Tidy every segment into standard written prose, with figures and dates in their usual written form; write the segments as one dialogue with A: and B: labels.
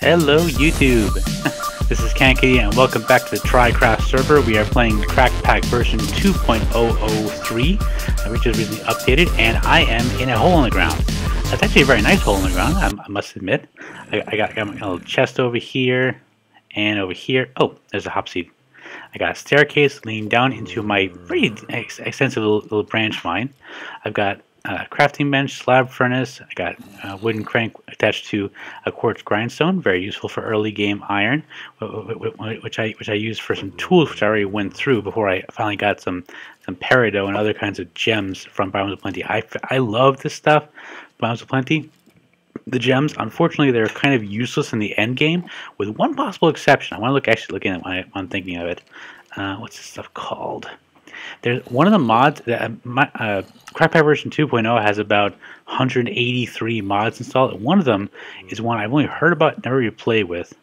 A: Hello YouTube! This is Kankity and welcome back to the TryCraft server. We are playing Crackpack version 2.003, which is recently updated, and I am in a hole in the ground. That's actually a very nice hole in the ground, I must admit. I got my little chest over here, and over here. Oh, there's a hop seed. I got a staircase leading down into my pretty extensive little branch mine. I've got a crafting bench, slab furnace. I got a wooden crank attached to a quartz grindstone, very useful for early game iron, which I used for some tools which I already went through before I finally got some peridot and other kinds of gems from Biomes of Plenty. I love this stuff, Biomes of Plenty. The gems, unfortunately, they're kind of useless in the end game, with one possible exception. I want to looking at it when I'm thinking of it. What's this stuff called? There's one of the mods that Crackpack version 2.0 has about 183 mods installed. One of them is one I've only heard about, never really played with.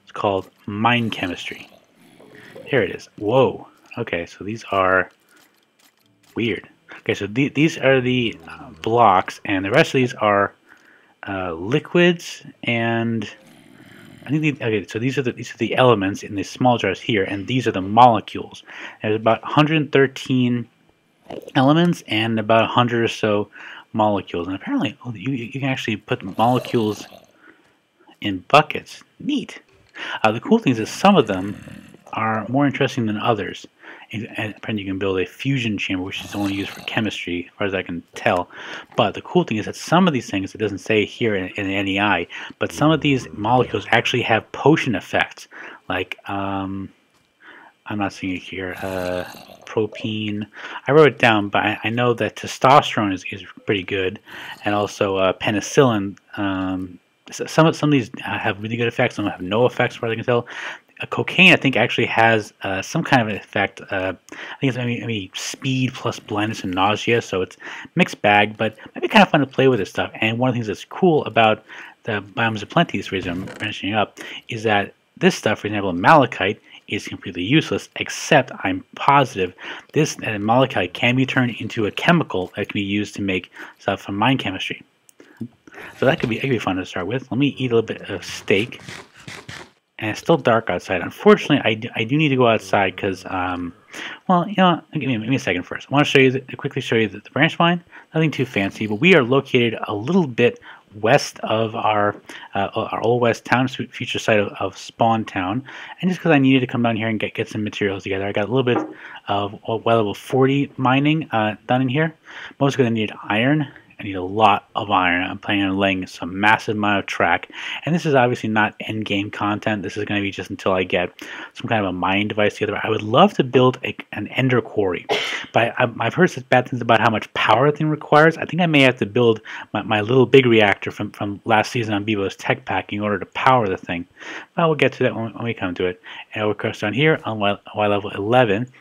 A: It's called Mine Chemistry. Here it is. Whoa. Okay, so these are weird. Okay, so these are the blocks, and the rest of these are liquids, and I think okay. So these are the elements in these small jars here, and these are the molecules. There's about 113 elements and about 100 or so molecules, and apparently you can actually put molecules in buckets. Neat. The cool thing is that some of them are more interesting than others. And apparently you can build a fusion chamber, which is only used for chemistry, as far as I can tell. But the cool thing is that some of these things, it doesn't say here in the NEI, but some of these molecules actually have potion effects. Like, I'm not seeing it here, propene. I wrote it down, but I know that testosterone is pretty good. And also penicillin. Some of these have really good effects, some have no effects, as far as I can tell. Cocaine, I think, actually has some kind of an effect. I think it's maybe speed plus blindness and nausea, so it's mixed bag, but maybe kind of fun to play with this stuff. And one of the things that's cool about the Biomes of Plenty, this reason I'm finishing up, is that this stuff, for example, malachite, is completely useless, except I'm positive this malachite can be turned into a chemical that can be used to make stuff from mine chemistry. So that could be fun to start with. Let me eat a little bit of steak. And it's still dark outside. Unfortunately, I do need to go outside because, well, you know, give me a second first. I want to show you quickly show you the branch mine. Nothing too fancy, but we are located a little bit west of our old west town, future site of SpawnTown. And just because I needed to come down here and get some materials together, I got a little bit of well level 40 mining done in here. Mostly because I needed iron. I need a lot of iron. I'm planning on laying some massive amount of track. And this is obviously not end game content. This is going to be just until I get some kind of a mining device together. I would love to build an ender quarry. But I've heard such bad things about how much power the thing requires. I think I may have to build my little big reactor from last season on Bevo's Tech Pack in order to power the thing. But we'll get to that when we come to it. And of course down here on Y level 11,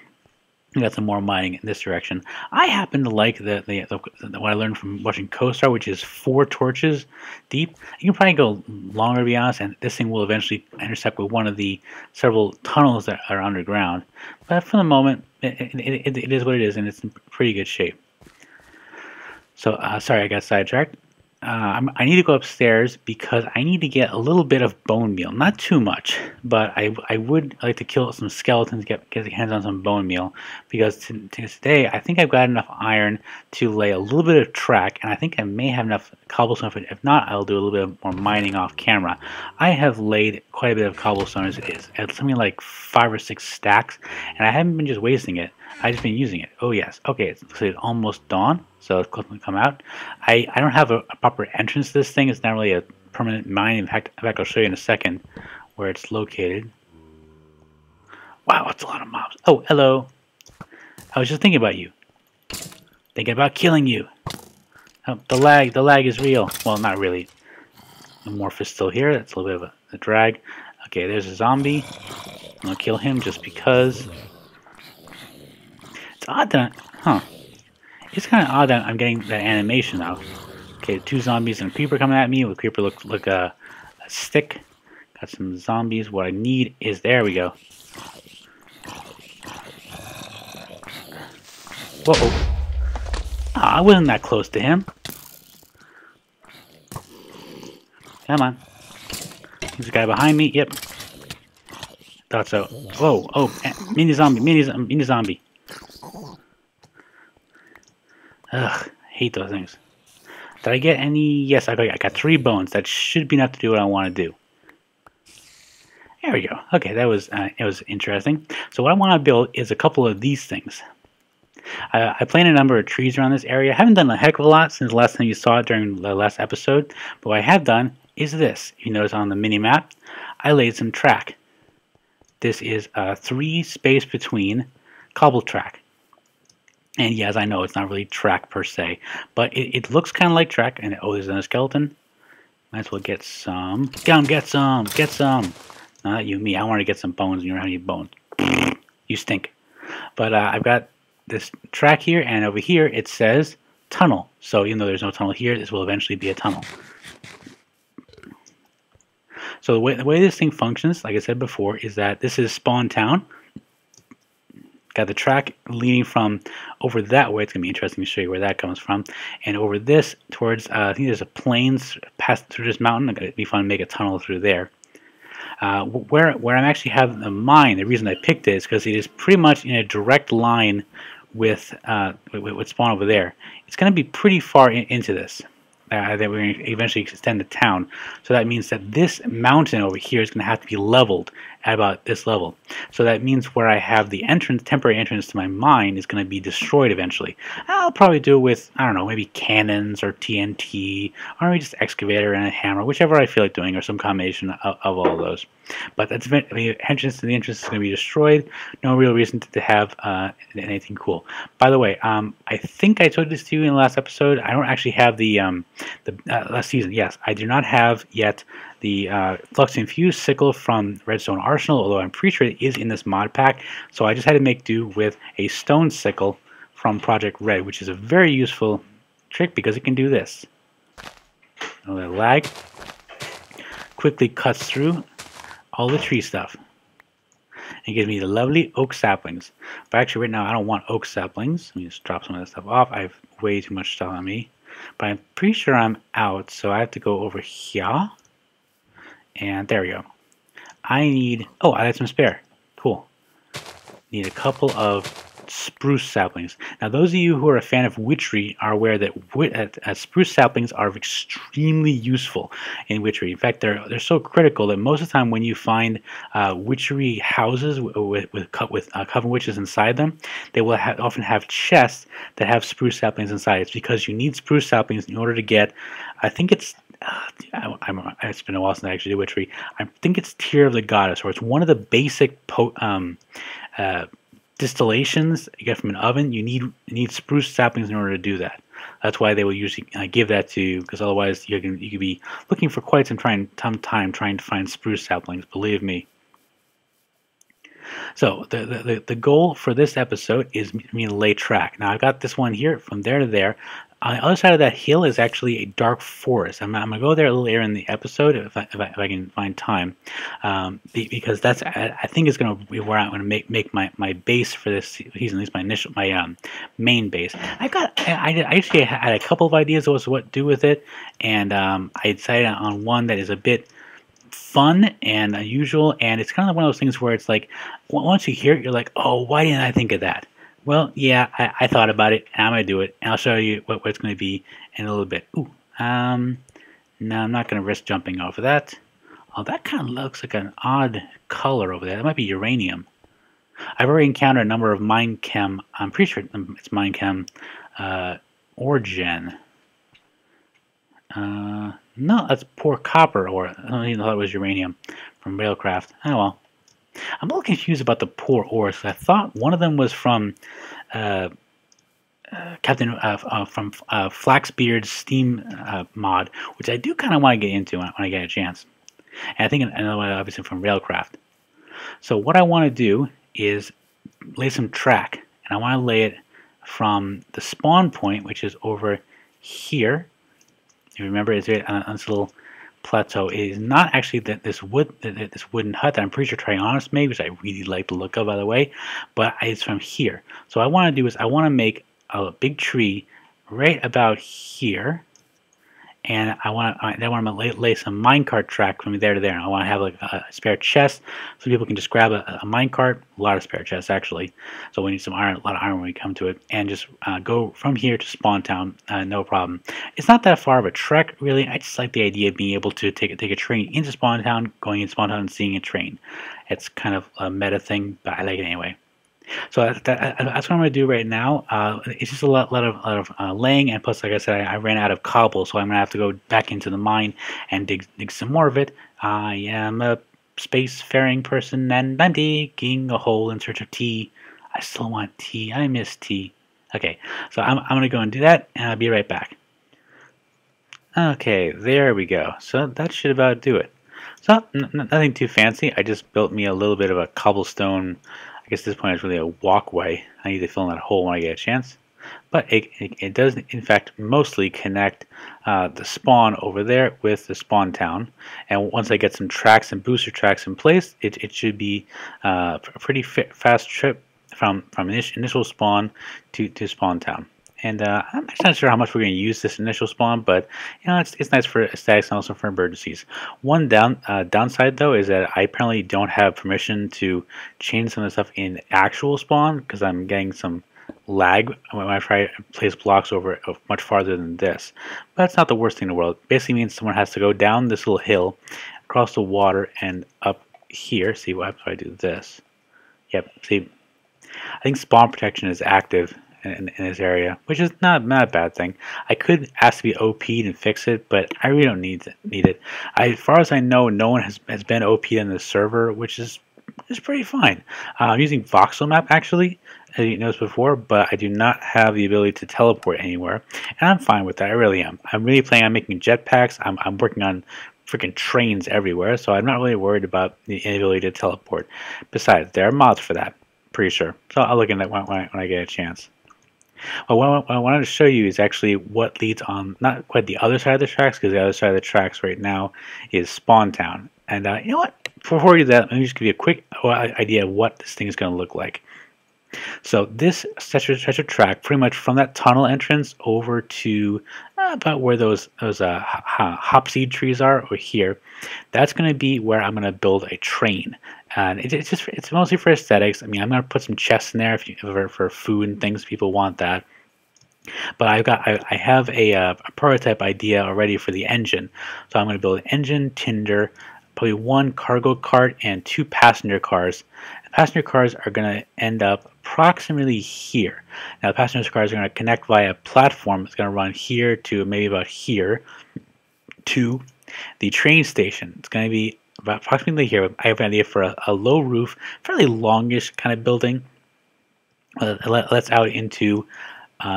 A: we got some more mining in this direction. I happen to like what I learned from watching CoStar, which is 4 torches deep. You can probably go longer, to be honest, and this thing will eventually intersect with one of the several tunnels that are underground. But for the moment, it is what it is, and it's in pretty good shape. So, sorry, I got sidetracked. I need to go upstairs because I need to get a little bit of bone meal. Not too much, but I would like to kill some skeletons, get hands on some bone meal, because today I think I've got enough iron to lay a little bit of track, and I think I may have enough cobblestone. If not, I'll do a little bit more mining off camera. I have laid quite a bit of cobblestone. It's something like 5 or 6 stacks, and I haven't been just wasting it. I've just been using it. Oh yes, okay, it's almost dawn, so it's close to come out. I don't have a proper entrance to this thing. It's not really a permanent mine. In fact, I'll show you in a second where it's located. Wow, that's a lot of mobs. Oh, hello. I was just thinking about you. Thinking about killing you. Oh, the lag is real. Well, not really. The morph is still here. That's a little bit of a drag. Okay, there's a zombie. I'll kill him just because. It's odd that, it's kind of odd that I'm getting that animation now. Okay, 2 zombies and a creeper coming at me. The creeper looks like a stick. Got some zombies. What I need is, there we go. Whoa. I wasn't that close to him. Come on. There's a guy behind me. Yep. Thought so. Whoa. Oh, mini zombie. Mini zombie. Ugh. Hate those things. Did I get any? Yes, I got 3 bones. That should be enough to do what I want to do. There we go. Okay, that was it was interesting. So what I want to build is a couple of these things. I planted a number of trees around this area. I haven't done a heck of a lot since the last time you saw it during the last episode. But what I have done is this. You notice on the mini map, I laid some track. This is a 3 space between cobble track. And yes, I know it's not really track per se, but it looks kind of like track. And oh, there's a skeleton. Might as well get some. Get some. Not you, me. I want to get some bones, and you don't have any bones. You stink. But I've got this track here, and over here it says tunnel. So even though there's no tunnel here, this will eventually be a tunnel. So the way this thing functions, like I said before, is that this is SpawnTown. Got the track leading from over that way. It's going to be interesting to show you where that comes from. And over this towards, I think there's a plains past through this mountain. It'd be fun to make a tunnel through there. Where I'm actually having the mine, the reason I picked it is because it is pretty much in a direct line with spawn over there. It's going to be pretty far into this. That we're going to eventually extend the town. So that means that this mountain over here is going to have to be leveled at about this level. So that means where I have the entrance, temporary entrance to my mine is going to be destroyed eventually. I'll probably do it with, I don't know, maybe cannons or TNT, or maybe just excavator and a hammer, whichever I feel like doing, or some combination of all of those. But that's the entrance to the entrance is going to be destroyed. No real reason to have anything cool. By the way, I think I told this to you in the last episode. I don't actually have the last season. Yes, I do not have yet the Flux Infused Sickle from Redstone Arsenal, although I'm pretty sure it is in this mod pack. So I just had to make do with a stone sickle from Project Red, which is a very useful trick because it can do this. A little lag. Quickly cuts through all the tree stuff. And gives me the lovely oak saplings. But actually right now I don't want oak saplings. Let me just drop some of that stuff off. I have way too much stuff on me. But I'm pretty sure I'm out, so I have to go over here. And there we go. I need... Oh, I had some spare. Cool. Need a couple of spruce saplings. Now, those of you who are a fan of witchery are aware that spruce saplings are extremely useful in witchery. In fact, they're so critical that most of the time when you find witchery houses with coven witches inside them, they will often have chests that have spruce saplings inside. It's because you need spruce saplings in order to get, I think it's, it's been a while since I actually did witchery. I think it's Tear of the Goddess, or it's one of the basic distillations you get from an oven. You need spruce saplings in order to do that. That's why they will usually give that to you, because otherwise you could be looking for quite some time trying to find spruce saplings. Believe me. So the goal for this episode is me to lay track. Now I've got this one here from there to there. On the other side of that hill is actually a dark forest. I'm going to go there a little later in the episode if I can find time, because that's I think is going to be where I'm going to make my base for this season. At least my main base. I actually had a couple of ideas as to what to do with it, and I decided on one that is a bit fun and unusual, and it's kind of one of those things where it's like once you hear it, you're like, oh, why didn't I think of that? Well, yeah, I thought about it, and I'm going to do it, and I'll show you what it's going to be in a little bit. Ooh, no, I'm not going to risk jumping over that. Oh, that kind of looks like an odd color over there. That might be uranium. I've already encountered a number of Minechem, I'm pretty sure it's Minechem, Orgen. No, that's poor copper ore. I don't even know it was uranium from Railcraft. Oh well. I'm a little confused about the poor ores. I thought one of them was from Flaxbeard's Steam mod, which I do kind of want to get into when I get a chance. And I think another one obviously from Railcraft. So what I want to do is lay some track, and I want to lay it from the spawn point, which is over here. You remember, it's on this little plateau. It is not actually this wooden hut that I'm pretty sure Trionis made, which I really like the look of, by the way, but it's from here. So what I want to do is I want to make a big tree right about here, and I want to lay some minecart track from there to there. I want to have like a spare chest so people can just grab a minecart. A lot of spare chests actually. So we need some iron, a lot of iron when we come to it, and just go from here to SpawnTown, no problem. It's not that far of a trek really. I just like the idea of being able to take a train into SpawnTown, going into SpawnTown and seeing a train. It's kind of a meta thing, but I like it anyway. So that's what I'm going to do right now. It's just a lot of laying, and plus, like I said, I ran out of cobble, so I'm going to have to go back into the mine and dig some more of it. I am a spacefaring person, and I'm digging a hole in search of tea. I still want tea. I miss tea. Okay, so I'm going to go and do that, and I'll be right back. Okay, there we go. So that should about do it. So nothing too fancy. I just built me a little bit of a cobblestone. I guess at this point it's really a walkway. I need to fill in that hole when I get a chance. But it does, in fact, mostly connect the spawn over there with the SpawnTown. And once I get some tracks and booster tracks in place, it should be a pretty fast trip from initial spawn to SpawnTown. And I'm actually not sure how much we're going to use this initial spawn, but you know, it's nice for statics and also for emergencies. One downside though is that I apparently don't have permission to change some of the stuff in actual spawn because I'm getting some lag when I try to place blocks over much farther than this. But that's not the worst thing in the world. It basically means someone has to go down this little hill, across the water, and up here. See what happens if I do this? Yep. See, I think spawn protection is active in this area, which is not a bad thing. I could ask to be OP'd and fix it, but I really don't need it. As far as I know, no one has been OP'd in the server, which is pretty fine. I'm using voxel map actually, as you noticed before, but I do not have the ability to teleport anywhere, and I'm fine with that. I really am. I'm really planning on making jetpacks. I'm working on freaking trains everywhere, so I'm not really worried about the inability to teleport. Besides, there are mods for that, pretty sure. So I'll look into that when I get a chance. Well, what I wanted to show you is actually what leads on, not quite the other side of the tracks, because the other side of the tracks right now is SpawnTown. And you know what? Before we do that, let me just give you a quick idea of what this thing is going to look like. So this stretch of track, pretty much from that tunnel entrance over to about where those hopseed trees are, or here, that's going to be where I'm going to build a train. And it's mostly for aesthetics. I mean, I'm going to put some chests in there for food and things. People want that. But I have a prototype idea already for the engine. So I'm going to build an engine, tinder, probably one cargo cart, and 2 passenger cars. The passenger cars are going to end up approximately here. Now the passenger cars are going to connect via a platform. It's going to run here to maybe about here to the train station. It's going to be about approximately here. I have an idea for a low roof, fairly longish kind of building. Let's out into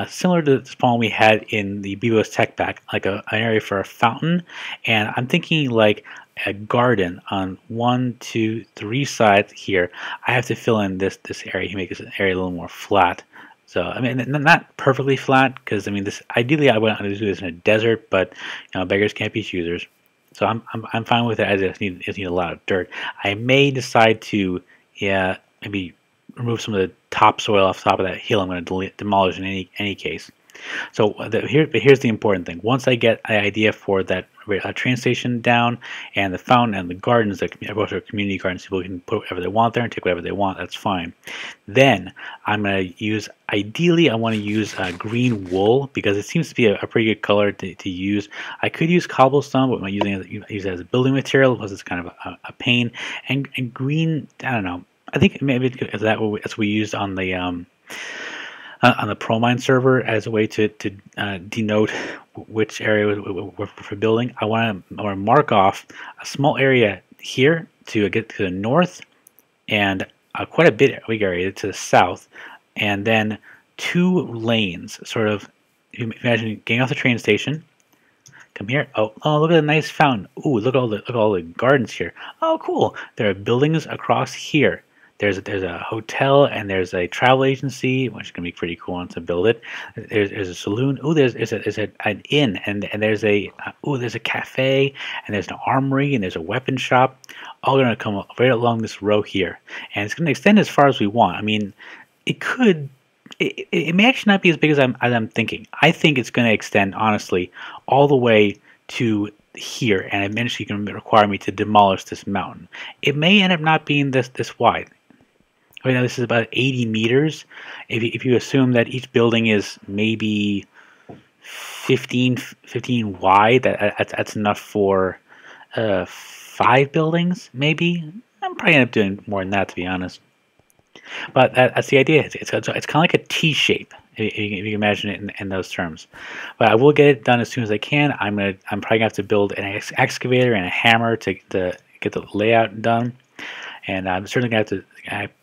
A: similar to the spawn we had in the Bevo's Tech Pack, like an area for a fountain. And I'm thinking like a garden on 1, 2, 3 sides here. I have to fill in this area to make this area a little more flat. So I mean, not perfectly flat, because I mean, this ideally I want to do this in a desert, but you know, beggars can't be choosers. So I'm fine with it. I just need a lot of dirt. I may decide to maybe remove some of the topsoil off the top of that hill. I'm going to demolish in any case. So here's the important thing. Once I get an idea for that train station down, and the fountain and the gardens, that both are community gardens, people can put whatever they want there and take whatever they want. That's fine. Then I'm going to use, ideally I want to use green wool, because it seems to be a pretty good color to use. I could use cobblestone, but I'm using it as a building material, because it's kind of a pain. And green, I don't know. I think maybe that's what we used on the ProMine server as a way to denote which area we're for building. I want to mark off a small area here to get to the north, and quite a big area to the south, and then 2 lanes. Sort of, imagine getting off the train station. Come here. Oh, look at the nice fountain. Ooh, look at all the gardens here. Oh, cool. There are buildings across here. There's a hotel, and there's a travel agency, which is gonna be pretty cool once I build it. There's a saloon. Ooh, there's an inn, and there's a cafe, and there's an armory, and there's a weapon shop. All gonna come right along this row here, and it's gonna extend as far as we want. I mean, it could. It may actually not be as big as I'm thinking. I think it's going to extend, honestly, all the way to here, and eventually going to require me to demolish this mountain. It may end up not being this wide. Right now, this is about 80 meters. If you assume that each building is maybe 15 wide, that's enough for 5 buildings, maybe. I'm probably end up doing more than that, to be honest. But that's the idea. It's kind of like a T shape, if you can imagine it in those terms. But I will get it done as soon as I can. I'm probably gonna have to build an excavator and a hammer to get the layout done. And I'm certainly gonna have to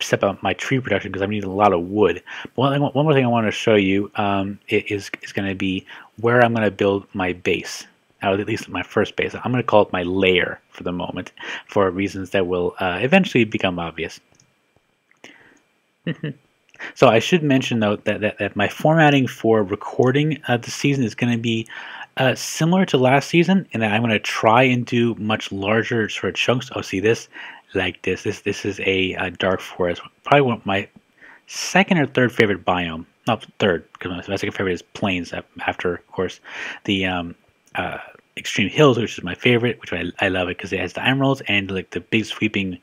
A: step up my tree production because I need a lot of wood. One more thing I want to show you is going to be where I'm going to build my base. Or at least my first base. I'm going to call it my lair for the moment, for reasons that will eventually become obvious. So I should mention though that my formatting for recording this season is going to be similar to last season, in that I'm going to try and do much larger sort of chunks. Oh, see this? Like this is a dark forest. Probably one of my second or third favorite biome. Not third, because my second favorite is plains. After, of course, the extreme hills, which is my favorite. Which I love it because it has the emeralds and like the big sweeping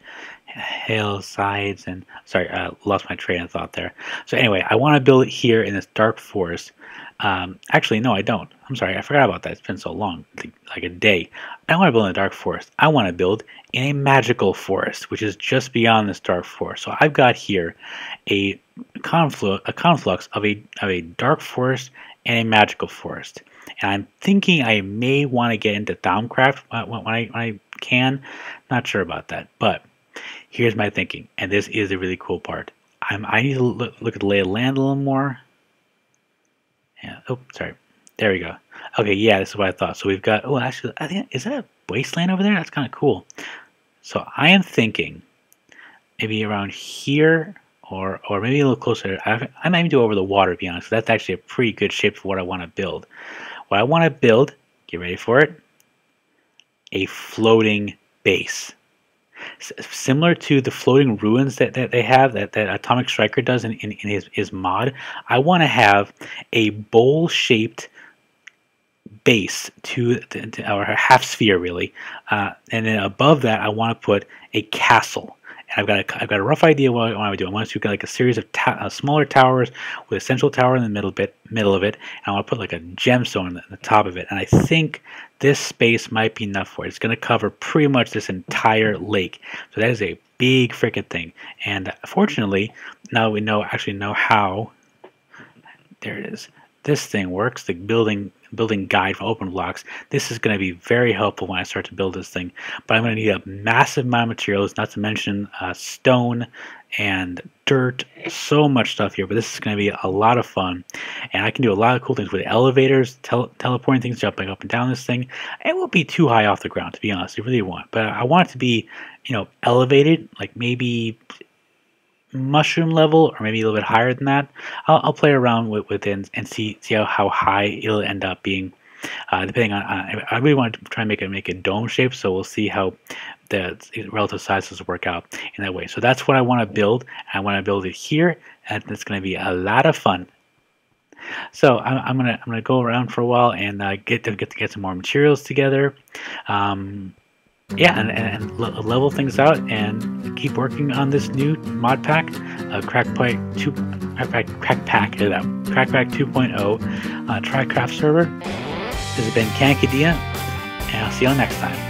A: hillsides. And sorry, lost my train of thought there. So anyway, I want to build it here in this dark forest. Actually, no, I don't. I'm sorry, I forgot about that. It's been so long, like a day. I don't want to build in a dark forest. I want to build in a magical forest, which is just beyond this dark forest. So I've got here a conflux of a dark forest and a magical forest. And I'm thinking I may want to get into Thaumcraft when I can. Not sure about that, but here's my thinking, and this is a really cool part. I need to look at the lay of the land a little more. Yeah. Oh, sorry. There we go. Okay. Yeah, this is what I thought. So we've got. Oh, actually, I think is that a wasteland over there? That's kind of cool. So I am thinking maybe around here, or maybe a little closer. I might even do over the water, to be honest. That's actually a pretty good shape for what I want to build. What I want to build. Get ready for it. A floating base. Similar to the floating ruins that they have, that Atomic Striker does in his mod. I want to have a bowl-shaped base or a half sphere really, and then above that I want to put a castle. And I've got a rough idea what I want to do. I want to do like a series of smaller towers with a central tower in the middle of it, and I want to put like a gemstone on the top of it. And I think this space might be enough for it. It's going to cover pretty much this entire lake. So that is a big freaking thing. And fortunately, now we actually know how. There it is. This thing works. The building guide for open blocks. This is going to be very helpful when I start to build this thing. But I'm going to need a massive amount of materials, not to mention stone and dirt. So much stuff here, but this is going to be a lot of fun. And I can do a lot of cool things with elevators, teleporting things, jumping up and down this thing. It won't be too high off the ground, to be honest. I really won't. But I want it to be, elevated, like maybe mushroom level, or maybe a little bit higher than that. I'll play around with it and see how high it'll end up being, depending on. I really want to try and make a dome shape, so we'll see how the relative sizes work out in that way. So that's what I want to build. I want to build it here, and it's going to be a lot of fun. So I'm gonna go around for a while and get some more materials together. Yeah, and level things out and keep working on this new mod pack, Crackpack 2.0 TryCraft server. This has been Kankadia, and I'll see you all next time.